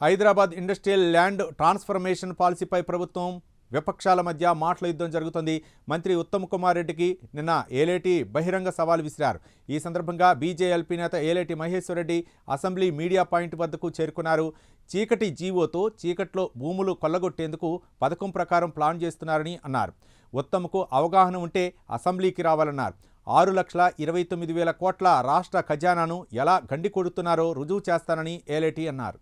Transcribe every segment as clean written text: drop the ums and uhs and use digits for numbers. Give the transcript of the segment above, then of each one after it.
Hyderabad industrial land transformation పాలసీపై ప్రభుత్వం విపక్షాల మధ్య మాటల యుద్ధం జరుగుతోంది. మంత్రి ఉత్తమ్ కుమార్ రెడ్డికి నిన్న ఏలేటి బహిరంగ సవాల్ విసిరారు. ఈ సందర్భంగా బీజేఎల్పీ నేత Eleti Maheshwar Reddy assembly media point వద్దకు చేరుకున్నారు. చీకటి జీవోతో చీకట్లో భూములు కొల్లగొట్టేందుకు పథకం ప్రకారం ప్లాన్ చేస్తున్నారని అన్నారు. ఉత్తమ్కు అవగాహన ఉంటే అసెంబ్లీకి రావాలన్నారు. 6,29,000 కోట్ల రాష్ట్ర ఖజానాను ఎలా గండి కొడుతున్నారో రుజువు చేస్తానని ఏలేటి అన్నారు.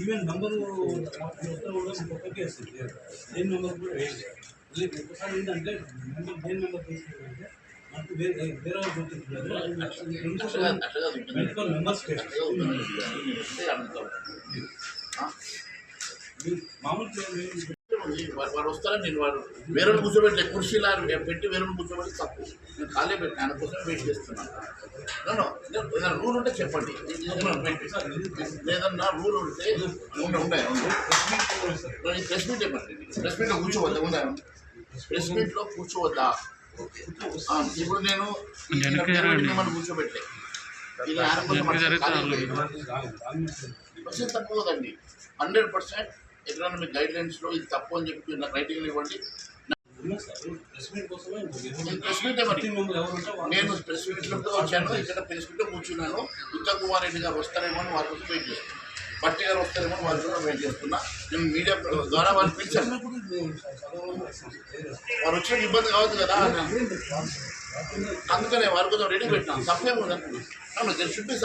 ఈవెన్ నంబర్ ఒక్కకే వస్తుంది దేని నెంబర్ కూడా వేయండి ఒకసారి ఏంటంటే దేని నెంబర్ తీసుకుంటే మనకు వేరే మెడికల్ మెంబర్స్ మామూలు వాడు వస్తారని నేను వాడు వేరే కూర్చోబెట్టి కుర్చీలా పెట్టి వేరే కూర్చోబెట్టి తప్పు. నేను ఖాళీ పెట్టి ఆయన కోసం వెయిట్ చేస్తున్నాను. ఏదైనా రూల్ ఉంటే చెప్పండి. లేదన్నా రూల్ ఉంటే ఉన్నాయి ప్రెస్ మీట్ చెప్పండి. ప్రెస్ మీట్లో కూర్చోవద్దా? ఉన్నాను ప్రెస్ మీట్లో కూర్చోవద్దా? ఇప్పుడు నేను మిమ్మల్ని కూర్చోబెట్టే ఇది ఆయన కోసం తప్పు కదండి. 100% ఎకనామిక్ గైడ్ లైన్స్లో ఇది తప్పు అని చెప్పి నాకు రైటింగ్ ఇవ్వండి. నేను ప్రెస్ మీట్లతో వచ్చాను. ఇక్కడ ప్రెస్ మీట్లో కూర్చున్నాను. ఉత్తమ్ కుమార్ రెడ్డి గారు వస్తారేమో అని వారి కోసం వెయిట్ చేస్తున్నాను. భట్టి గారు వస్తారేమో అని వారి కోసం వెయిట్ చేస్తున్నా. నేను మీడియా ద్వారా వాళ్ళు పిలిచాను. వారు వచ్చే ఇబ్బంది కావద్దు కదా, అందుకనే వారి కోసం రెడీ పెట్టినాను. తప్పేమో అనుకుంటున్నాను. షుడ్ బి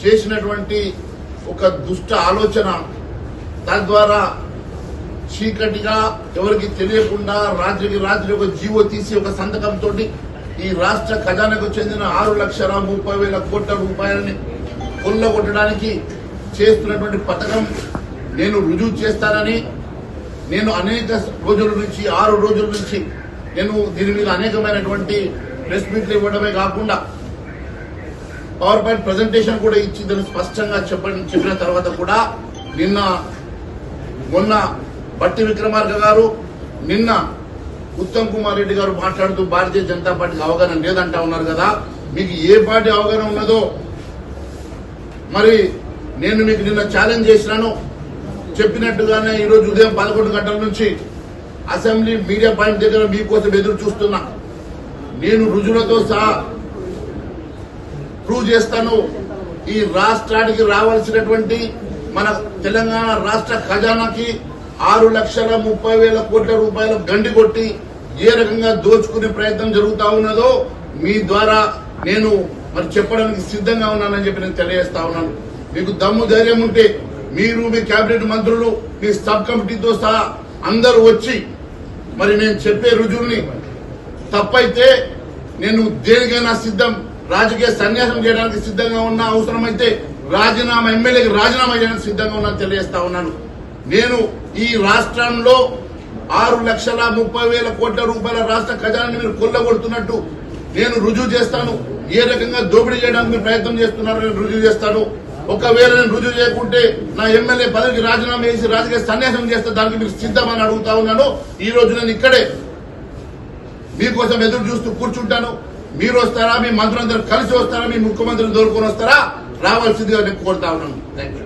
చేసినటువంటి ఒక దుష్ట ఆలోచన, తద్వారా చీకటిగా ఎవరికి తెలియకుండా రాత్రికి ఒక జీవో తీసి ఒక సంతకంతో ఈ రాష్ట్ర ఖజానాకు చెందిన 6,30,000 కోట్ల రూపాయలని కొల్లగొట్టడానికి చేస్తున్నటువంటి పథకం నేను రుజువు చేస్తానని నేను అనేక రోజుల నుంచి 6 రోజుల నుంచి నేను దీని మీద అనేకమైనటువంటి ప్రెస్ మీట్లు ఇవ్వడమే కాకుండా పవర్ పాయింట్ ప్రజెంటేషన్ కూడా ఇచ్చి దాన్ని స్పష్టంగా చెప్పిన తర్వాత కూడా మొన్న బట్టి విక్రమార్క గారు, నిన్న ఉత్తమ్ కుమార్ రెడ్డి గారు మాట్లాడుతూ భారతీయ జనతా పార్టీకి అవగాహన లేదంటా ఉన్నారు కదా. మీకు ఏ పార్టీ అవగాహన ఉన్నదో మరి నేను మీకు నిన్న ఛాలెంజ్ చేసినాను. చెప్పినట్టుగానే ఈరోజు ఉదయం 11 గంటల నుంచి అసెంబ్లీ మీడియా పాయింట్ దగ్గర మీకోసం ఎదురు చూస్తున్నా. నేను రుజువులతో సహా ప్రూవ్ చేస్తాను. ఈ రాష్ట్రానికి రావాల్సినటువంటి మన తెలంగాణ రాష్ట్ర ఖజానాకి 6,30,000 కోట్ల రూపాయల గండి కొట్టి ఏ రకంగా దోచుకునే ప్రయత్నం జరుగుతా ఉన్నదో మీ ద్వారా నేను మరి చెప్పడానికి సిద్ధంగా ఉన్నానని చెప్పి నేను తెలియజేస్తా ఉన్నాను. మీకు దమ్ము ధైర్యం ఉంటే మీరు, మీ కేబినెట్ మంత్రులు, మీ సబ్ కమిటీతో సహా అందరూ వచ్చి మరి నేను చెప్పే రుజువుల్ని తప్పైతే నేను దేనికైనా సిద్ధం, రాజకీయ సన్యాసం చేయడానికి సిద్ధంగా ఉన్నా, అవసరమైతే ఎమ్మెల్యేకి రాజీనామా చేయడానికి సిద్ధంగా ఉన్నా తెలియజేస్తా ఉన్నాను. నేను ఈ రాష్ట్రంలో 6,30,000 కోట్ల రూపాయల రాష్ట్ర ఖజానాన్ని మీరు కొల్లగొడుతున్నట్టు నేను రుజువు చేస్తాను. ఏ రకంగా దోపిడీ చేయడానికి మీరు ప్రయత్నం చేస్తున్నారో నేను రుజువు చేస్తాను. ఒకవేళ నేను రుజువు చేయకుంటే నా ఎమ్మెల్యే పదవికి రాజీనామా చేసి రాజకీయ సన్యాసం చేస్తే దానికి మీకు సిద్ధమని అడుగుతా ఉన్నాను. ఈ రోజు నేను ఇక్కడే మీకోసం ఎదురు చూస్తూ కూర్చుంటాను. మీరు వస్తారా, మీ మంత్రులందరూ కలిసి వస్తారా, మీ ముఖ్యమంత్రిని దొరుకుని వస్తారా, రావాల్సిందిగా నేను కోరుతా ఉన్నాను. Thank you.